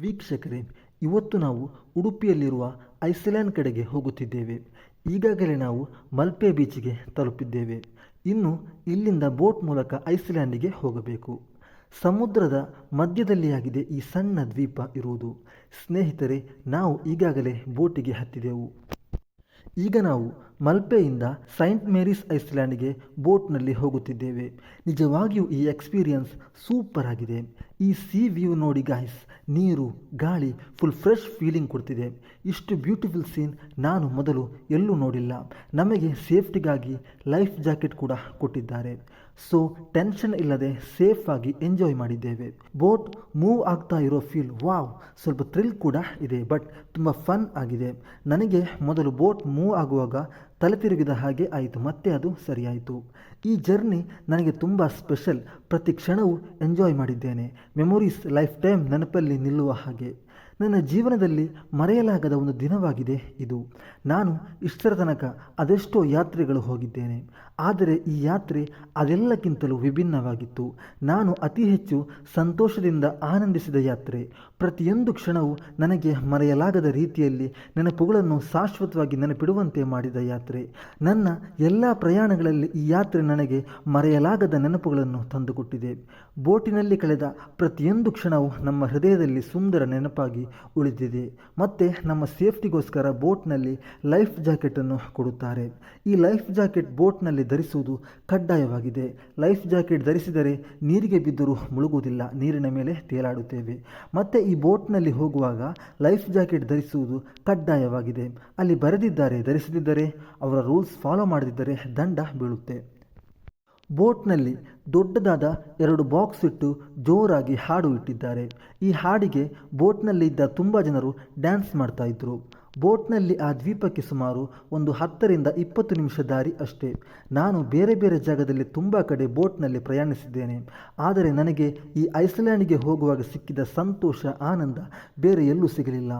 ವೀಕ್ಷಕರೇ, ಇವತ್ತು ನಾವು ಉಡುಪಿಯಲ್ಲಿರುವ ಐಸ್ಲ್ಯಾಂಡ್ ಕಡೆಗೆ ಹೋಗುತ್ತಿದ್ದೇವೆ. ಈಗಾಗಲೇ ನಾವು ಮಲ್ಪೆ ಬೀಚ್ಗೆ ತಲುಪಿದ್ದೇವೆ. ಇನ್ನು ಇಲ್ಲಿಂದ ಬೋಟ್ ಮೂಲಕ ಐಸ್ಲ್ಯಾಂಡಿಗೆ ಹೋಗಬೇಕು. ಸಮುದ್ರದ ಮಧ್ಯದಲ್ಲಿಯಾಗಿದೆ ಈ ಸಣ್ಣ ದ್ವೀಪ ಇರುವುದು. ಸ್ನೇಹಿತರೆ, ನಾವು ಈಗಾಗಲೇ ಬೋಟಿಗೆ ಹತ್ತಿದೆವು. ಈಗ ನಾವು ಮಲ್ಪೆಯಿಂದ ಸೈಂಟ್ ಮೇರೀಸ್ ಐಸ್ಲ್ಯಾಂಡ್ಗೆ ಬೋಟ್ನಲ್ಲಿ ಹೋಗುತ್ತಿದ್ದೇವೆ. ನಿಜವಾಗಿಯೂ ಈ ಎಕ್ಸ್ಪೀರಿಯನ್ಸ್ ಸೂಪರ್ ಆಗಿದೆ. ಈ ಸಿ ವ್ಯೂ ನೋಡಿ ಗಾಯ್ಸ್, ನೀರು, ಗಾಳಿ ಫುಲ್ ಫ್ರೆಶ್ ಫೀಲಿಂಗ್ ಕೊಡ್ತಿದೆ. ಇಷ್ಟು ಬ್ಯೂಟಿಫುಲ್ ಸೀನ್ ನಾನು ಮೊದಲು ಎಲ್ಲೂ ನೋಡಿಲ್ಲ. ನಮಗೆ ಸೇಫ್ಟಿಗಾಗಿ ಲೈಫ್ ಜಾಕೆಟ್ ಕೂಡ ಕೊಟ್ಟಿದ್ದಾರೆ. ಸೊ ಟೆನ್ಷನ್ ಇಲ್ಲದೆ ಸೇಫ್ ಆಗಿ ಎಂಜಾಯ್ ಮಾಡಿದ್ದೇವೆ. ಬೋಟ್ ಮೂವ್ ಆಗ್ತಾ ಇರೋ ಫೀಲ್ ವಾವ್, ಸ್ವಲ್ಪ ಥ್ರಿಲ್ ಕೂಡ ಇದೆ, ಬಟ್ ತುಂಬ ಫನ್ ಆಗಿದೆ. ನನಗೆ ಮೊದಲು ಬೋಟ್ ಮೂವ್ ಆಗುವಾಗ ತಲೆ ತಿರುಗಿದ ಹಾಗೆ ಆಯಿತು, ಮತ್ತೆ ಅದು ಸರಿಯಾಯಿತು. ಈ ಜರ್ನಿ ನನಗೆ ತುಂಬ ಸ್ಪೆಷಲ್. ಪ್ರತಿ ಕ್ಷಣವೂ ಎಂಜಾಯ್ ಮಾಡಿದ್ದೇನೆ. ಮೆಮೊರೀಸ್ ಲೈಫ್ ಟೈಮ್ ನೆನಪಲ್ಲಿ ನಿಲ್ಲುವ ಹಾಗೆ. ನನ್ನ ಜೀವನದಲ್ಲಿ ಮರೆಯಲಾಗದ ಒಂದು ದಿನವಾಗಿದೆ ಇದು. ನಾನು ಇಷ್ಟರ ತನಕ ಅದೆಷ್ಟೋ ಯಾತ್ರೆಗಳು ಹೋಗಿದ್ದೇನೆ, ಆದರೆ ಈ ಯಾತ್ರೆ ಅದೆಲ್ಲಕ್ಕಿಂತಲೂ ವಿಭಿನ್ನವಾಗಿತ್ತು. ನಾನು ಅತಿ ಹೆಚ್ಚು ಸಂತೋಷದಿಂದ ಆನಂದಿಸಿದ ಯಾತ್ರೆ. ಪ್ರತಿಯೊಂದು ಕ್ಷಣವೂ ನನಗೆ ಮರೆಯಲಾಗದ ರೀತಿಯಲ್ಲಿ ನೆನಪುಗಳನ್ನು ಶಾಶ್ವತವಾಗಿ ನೆನಪಿಡುವಂತೆ ಮಾಡಿದ ಯಾತ್ರೆ. ನನ್ನ ಎಲ್ಲ ಪ್ರಯಾಣಗಳಲ್ಲಿ ಈ ಯಾತ್ರೆ ನನಗೆ ಮರೆಯಲಾಗದ ನೆನಪುಗಳನ್ನು ತಂದುಕೊಟ್ಟಿದೆ. ಬೋಟಿನಲ್ಲಿ ಕಳೆದ ಪ್ರತಿಯೊಂದು ಕ್ಷಣವೂ ನಮ್ಮ ಹೃದಯದಲ್ಲಿ ಸುಂದರ ನೆನಪಾಗಿ ಉಳಿದಿದೆ. ಮತ್ತು ನಮ್ಮ ಸೇಫ್ಟಿಗೋಸ್ಕರ ಬೋಟ್ನಲ್ಲಿ ಲೈಫ್ ಜಾಕೆಟನ್ನು ಕೊಡುತ್ತಾರೆ. ಈ ಲೈಫ್ ಜಾಕೆಟ್ ಬೋಟ್ನಲ್ಲಿ ಧರಿಸುವುದು ಕಡ್ಡಾಯವಾಗಿದೆ. ಲೈಫ್ ಜಾಕೆಟ್ ಧರಿಸಿದರೆ ನೀರಿಗೆ ಬಿದ್ದರೂ ಮುಳುಗುವುದಿಲ್ಲ, ನೀರಿನ ಮೇಲೆ ತೇಲಾಡುತ್ತೇವೆ. ಮತ್ತು ಈ ಬೋಟ್ನಲ್ಲಿ ಹೋಗುವಾಗ ಲೈಫ್ ಜಾಕೆಟ್ ಧರಿಸುವುದು ಕಡ್ಡಾಯವಾಗಿದೆ. ಅಲ್ಲಿ ಬರೆದಿದ್ದಾರೆ, ಧರಿಸದಿದ್ದರೆ ಅವರ ರೂಲ್ಸ್ ಫಾಲೋ ಮಾಡದಿದ್ದರೆ ದಂಡ ಬೀಳುತ್ತೆ. ಬೋಟ್ನಲ್ಲಿ ದೊಡ್ಡದಾದ 2 ಬಾಕ್ಸ್ ಇಟ್ಟು ಜೋರಾಗಿ ಹಾಡು ಇಟ್ಟಿದ್ದಾರೆ. ಈ ಹಾಡಿಗೆ ಬೋಟ್ನಲ್ಲಿದ್ದ ತುಂಬ ಜನರು ಡ್ಯಾನ್ಸ್ ಮಾಡ್ತಾ ಇದ್ರು. ಬೋಟ್ನಲ್ಲಿ ಆ ದ್ವೀಪಕ್ಕೆ ಸುಮಾರು ಒಂದು 10 ರಿಂದ 20 ನಿಮಿಷ ದಾರಿ ಅಷ್ಟೇ. ನಾನು ಬೇರೆ ಬೇರೆ ಜಾಗದಲ್ಲಿ ತುಂಬ ಕಡೆ ಬೋಟ್ನಲ್ಲಿ ಪ್ರಯಾಣಿಸಿದ್ದೇನೆ, ಆದರೆ ನನಗೆ ಈ ಐಸ್ಲ್ಯಾಂಡ್ಗೆ ಹೋಗುವಾಗ ಸಿಕ್ಕಿದ ಸಂತೋಷ, ಆನಂದ ಬೇರೆ ಎಲ್ಲೂ ಸಿಗಲಿಲ್ಲ.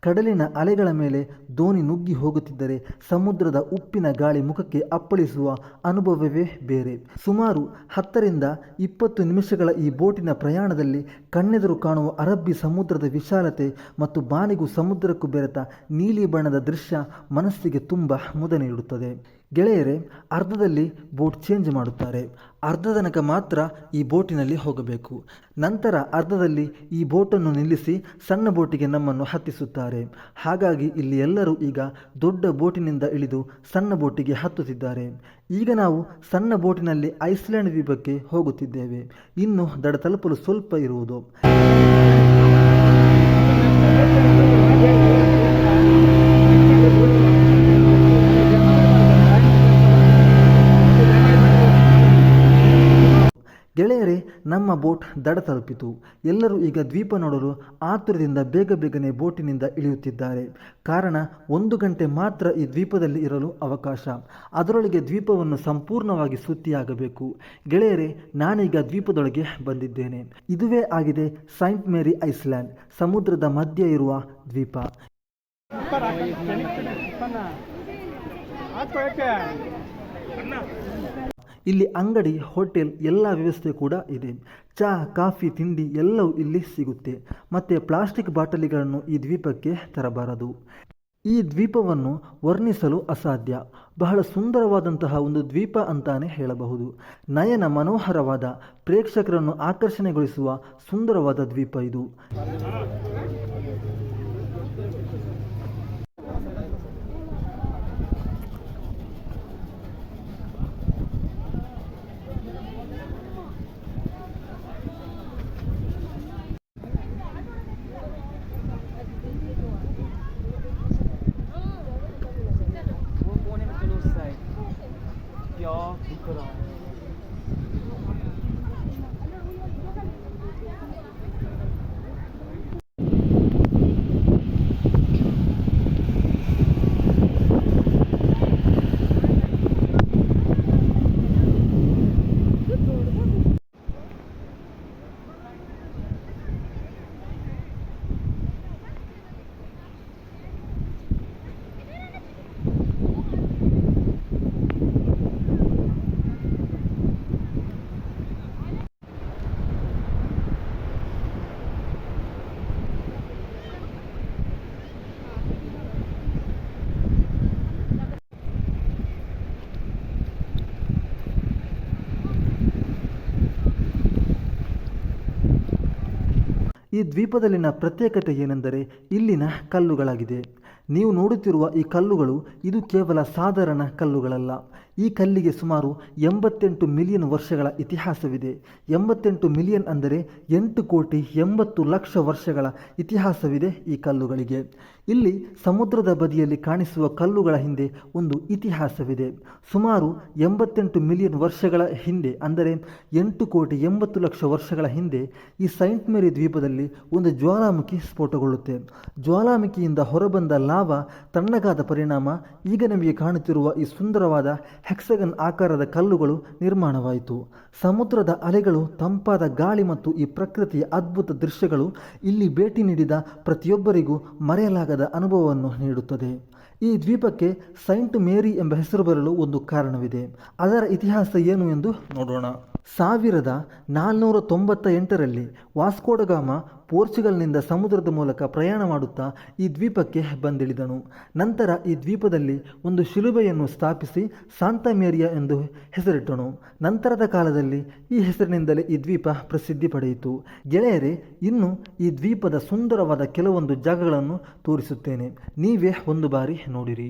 ಕಡಲಿನ ಅಲೆಗಳ ಮೇಲೆ ದೋಣಿ ನುಗ್ಗಿ ಹೋಗುತ್ತಿದ್ದರೆ ಸಮುದ್ರದ ಉಪ್ಪಿನ ಗಾಳಿ ಮುಖಕ್ಕೆ ಅಪ್ಪಳಿಸುವ ಅನುಭವವೇ ಬೇರೆ. ಸುಮಾರು 10 ರಿಂದ 20 ನಿಮಿಷಗಳ ಈ ಬೋಟಿನ ಪ್ರಯಾಣದಲ್ಲಿ ಕಣ್ಣೆದುರು ಕಾಣುವ ಅರಬ್ಬಿ ಸಮುದ್ರದ ವಿಶಾಲತೆ ಮತ್ತು ಬಾನಿಗೂ ಸಮುದ್ರಕ್ಕೂ ಬೆರೆತ ನೀಲಿ ಬಣ್ಣದ ದೃಶ್ಯ ಮನಸ್ಸಿಗೆ ತುಂಬ ಮುದ ನೀಡುತ್ತದೆ. ಗೆಳೆಯರೇ, ಅರ್ಧದಲ್ಲಿ ಬೋಟ್ ಚೇಂಜ್ ಮಾಡುತ್ತಾರೆ. ಅರ್ಧ ತನಕ ಮಾತ್ರ ಈ ಬೋಟಿನಲ್ಲಿ ಹೋಗಬೇಕು. ನಂತರ ಅರ್ಧದಲ್ಲಿ ಈ ಬೋಟನ್ನು ನಿಲ್ಲಿಸಿ ಸಣ್ಣ ಬೋಟಿಗೆ ನಮ್ಮನ್ನು ಹತ್ತಿಸುತ್ತಾರೆ. ಹಾಗಾಗಿ ಇಲ್ಲಿ ಎಲ್ಲರೂ ಈಗ ದೊಡ್ಡ ಬೋಟಿನಿಂದ ಇಳಿದು ಸಣ್ಣ ಬೋಟಿಗೆ ಹತ್ತುತ್ತಿದ್ದಾರೆ. ಈಗ ನಾವು ಸಣ್ಣ ಬೋಟಿನಲ್ಲಿ ಐಸ್ಲ್ಯಾಂಡ್ ದ್ವೀಪಕ್ಕೆ ಹೋಗುತ್ತಿದ್ದೇವೆ. ಇನ್ನು ದಡ ತಲುಪಲು ಸ್ವಲ್ಪ ಇರುವುದು. ಗೆಳೆಯರೇ, ನಮ್ಮ ಬೋಟ್ ದಡ ತಲುಪಿತು. ಎಲ್ಲರೂ ಈಗ ದ್ವೀಪ ನೋಡಲು ಆತುರದಿಂದ ಬೇಗನೆ ಬೋಟಿನಿಂದ ಇಳಿಯುತ್ತಿದ್ದಾರೆ. ಕಾರಣ 1 ಗಂಟೆ ಮಾತ್ರ ಈ ದ್ವೀಪದಲ್ಲಿ ಇರಲು ಅವಕಾಶ. ಅದರೊಳಗೆ ದ್ವೀಪವನ್ನು ಸಂಪೂರ್ಣವಾಗಿ ಸುತ್ತಿಯಾಗಬೇಕು. ಗೆಳೆಯರೇ, ನಾನೀಗ ದ್ವೀಪದೊಳಗೆ ಬಂದಿದ್ದೇನೆ. ಇದುವೇ ಆಗಿದೆ ಸೈಂಟ್ ಮೇರಿ ಐಸ್ಲ್ಯಾಂಡ್, ಸಮುದ್ರದ ಮಧ್ಯೆ ಇರುವ ದ್ವೀಪ. ಇಲ್ಲಿ ಅಂಗಡಿ, ಹೋಟೆಲ್ ಎಲ್ಲ ವ್ಯವಸ್ಥೆ ಕೂಡ ಇದೆ. ಚಹಾ, ಕಾಫಿ, ತಿಂಡಿ ಎಲ್ಲವೂ ಇಲ್ಲಿ ಸಿಗುತ್ತೆ. ಮತ್ತು ಪ್ಲಾಸ್ಟಿಕ್ ಬಾಟಲಿಗಳನ್ನು ಈ ದ್ವೀಪಕ್ಕೆ ತರಬಾರದು. ಈ ದ್ವೀಪವನ್ನು ವರ್ಣಿಸಲು ಅಸಾಧ್ಯ. ಬಹಳ ಸುಂದರವಾದಂತಹ ಒಂದು ದ್ವೀಪ ಅಂತಾನೆ ಹೇಳಬಹುದು. ನಯನ ಮನೋಹರವಾದ, ಪ್ರೇಕ್ಷಕರನ್ನು ಆಕರ್ಷಣೆಗೊಳಿಸುವ ಸುಂದರವಾದ ದ್ವೀಪ ಇದು. ಈ ದ್ವೀಪದಲ್ಲಿನ ಪ್ರತ್ಯೇಕತೆ ಏನೆಂದರೆ ಇಲ್ಲಿನ ಕಲ್ಲುಗಳಾಗಿದೆ. ನೀವು ನೋಡುತ್ತಿರುವ ಈ ಕಲ್ಲುಗಳು ಇದು ಕೇವಲ ಸಾಧಾರಣ ಕಲ್ಲುಗಳಲ್ಲ. ಈ ಕಲ್ಲಿಗೆ ಸುಮಾರು 88 ಮಿಲಿಯನ್ ವರ್ಷಗಳ ಇತಿಹಾಸವಿದೆ. 88 ಮಿಲಿಯನ್ ಅಂದರೆ 8,80,00,000 ವರ್ಷಗಳ ಇತಿಹಾಸವಿದೆ ಈ ಕಲ್ಲುಗಳಿಗೆ. ಇಲ್ಲಿ ಸಮುದ್ರದ ಬದಿಯಲ್ಲಿ ಕಾಣಿಸುವ ಕಲ್ಲುಗಳ ಹಿಂದೆ ಒಂದು ಇತಿಹಾಸವಿದೆ. ಸುಮಾರು 88 ಮಿಲಿಯನ್ ವರ್ಷಗಳ ಹಿಂದೆ ಅಂದರೆ 8,80,00,000 ವರ್ಷಗಳ ಹಿಂದೆ ಈ ಸೈಂಟ್ ಮೇರಿ ದ್ವೀಪದಲ್ಲಿ ಒಂದು ಜ್ವಾಲಾಮುಖಿ ಸ್ಫೋಟಗೊಳ್ಳುತ್ತೆ. ಜ್ವಾಲಾಮುಖಿಯಿಂದ ಹೊರಬಂದ ಲಾವಾ ತಣ್ಣಗಾದ ಪರಿಣಾಮ ಈಗ ನಮಗೆ ಕಾಣುತ್ತಿರುವ ಈ ಸುಂದರವಾದ ಹೆಕ್ಸಗನ್ ಆಕಾರದ ಕಲ್ಲುಗಳು ನಿರ್ಮಾಣವಾಯಿತು. ಸಮುದ್ರದ ಅಲೆಗಳು, ತಂಪಾದ ಗಾಳಿ ಮತ್ತು ಈ ಪ್ರಕೃತಿಯ ಅದ್ಭುತ ದೃಶ್ಯಗಳು ಇಲ್ಲಿ ಭೇಟಿ ನೀಡಿದ ಪ್ರತಿಯೊಬ್ಬರಿಗೂ ಮರೆಯಲಾಗದ ಅನುಭವವನ್ನು ನೀಡುತ್ತದೆ. ಈ ದ್ವೀಪಕ್ಕೆ ಸೈಂಟ್ ಮೇರಿ ಎಂಬ ಹೆಸರು ಬರಲು ಒಂದು ಕಾರಣವಿದೆ. ಅದರ ಇತಿಹಾಸ ಏನು ಎಂದು ನೋಡೋಣ. 1498ರಲ್ಲಿ ವಾಸ್ಕೋಡಗಾಮ ಪೋರ್ಚುಗಲ್ನಿಂದ ಸಮುದ್ರದ ಮೂಲಕ ಪ್ರಯಾಣ ಮಾಡುತ್ತಾ ಈ ದ್ವೀಪಕ್ಕೆ ಬಂದಿಳಿದನು. ನಂತರ ಈ ದ್ವೀಪದಲ್ಲಿ ಒಂದು ಶಿಲುಬೆಯನ್ನು ಸ್ಥಾಪಿಸಿ ಸಾಂತಾ ಮೇರಿಯಾ ಎಂದು ಹೆಸರಿಟ್ಟನು. ನಂತರದ ಕಾಲದಲ್ಲಿ ಈ ಹೆಸರಿನಿಂದಲೇ ಈ ದ್ವೀಪ ಪ್ರಸಿದ್ಧಿ ಪಡೆಯಿತು. ಗೆಳೆಯರೇ, ಇನ್ನು ಈ ದ್ವೀಪದ ಸುಂದರವಾದ ಕೆಲವೊಂದು ಜಾಗಗಳನ್ನು ತೋರಿಸುತ್ತೇನೆ. ನೀವೇ ಒಂದು ಬಾರಿ ನೋಡಿರಿ.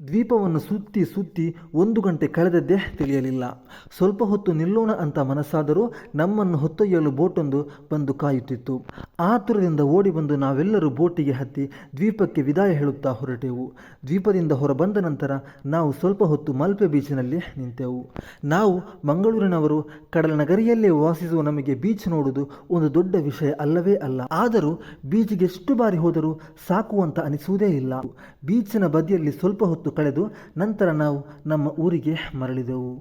ದ್ವೀಪವನ್ನು ಸುತ್ತಿ ಸುತ್ತಿ 1 ಗಂಟೆ ಕಳೆದದ್ದೇ ತಿಳಿಯಲಿಲ್ಲ. ಸ್ವಲ್ಪ ಹೊತ್ತು ನಿಲ್ಲೋಣ ಅಂತ ಮನಸ್ಸಾದರೂ ನಮ್ಮನ್ನು ಹೊತ್ತೊಯ್ಯಲು ಬೋಟೊಂದು ಬಂದು ಕಾಯುತ್ತಿತ್ತು. ಆತುರದಿಂದ ಓಡಿ ಬಂದು ನಾವೆಲ್ಲರೂ ಬೋಟಿಗೆ ಹತ್ತಿ ದ್ವೀಪಕ್ಕೆ ವಿದಾಯ ಹೇಳುತ್ತಾ ಹೊರಟೆವು. ದ್ವೀಪದಿಂದ ಹೊರಬಂದ ನಂತರ ನಾವು ಸ್ವಲ್ಪ ಹೊತ್ತು ಮಲ್ಪೆ ಬೀಚಿನಲ್ಲಿ ನಿಂತೆವು. ನಾವು ಮಂಗಳೂರಿನವರು, ಕಡಲ ನಗರಿಯಲ್ಲೇ ವಾಸಿಸುವ ನಮಗೆ ಬೀಚ್ ನೋಡುವುದು ಒಂದು ದೊಡ್ಡ ವಿಷಯ ಅಲ್ಲವೇ ಅಲ್ಲ. ಆದರೂ ಬೀಚ್ಗೆ ಎಷ್ಟು ಬಾರಿ ಹೋದರೂ ಸಾಕು ಅಂತ ಅನಿಸುವುದೇ ಇಲ್ಲ. ಬೀಚಿನ ಬದಿಯಲ್ಲಿ ಸ್ವಲ್ಪ ಹೊತ್ತು ಕಳೆದು ನಂತರ ನಾವು ನಮ್ಮ ಊರಿಗೆ ಮರಳಿದೆವು.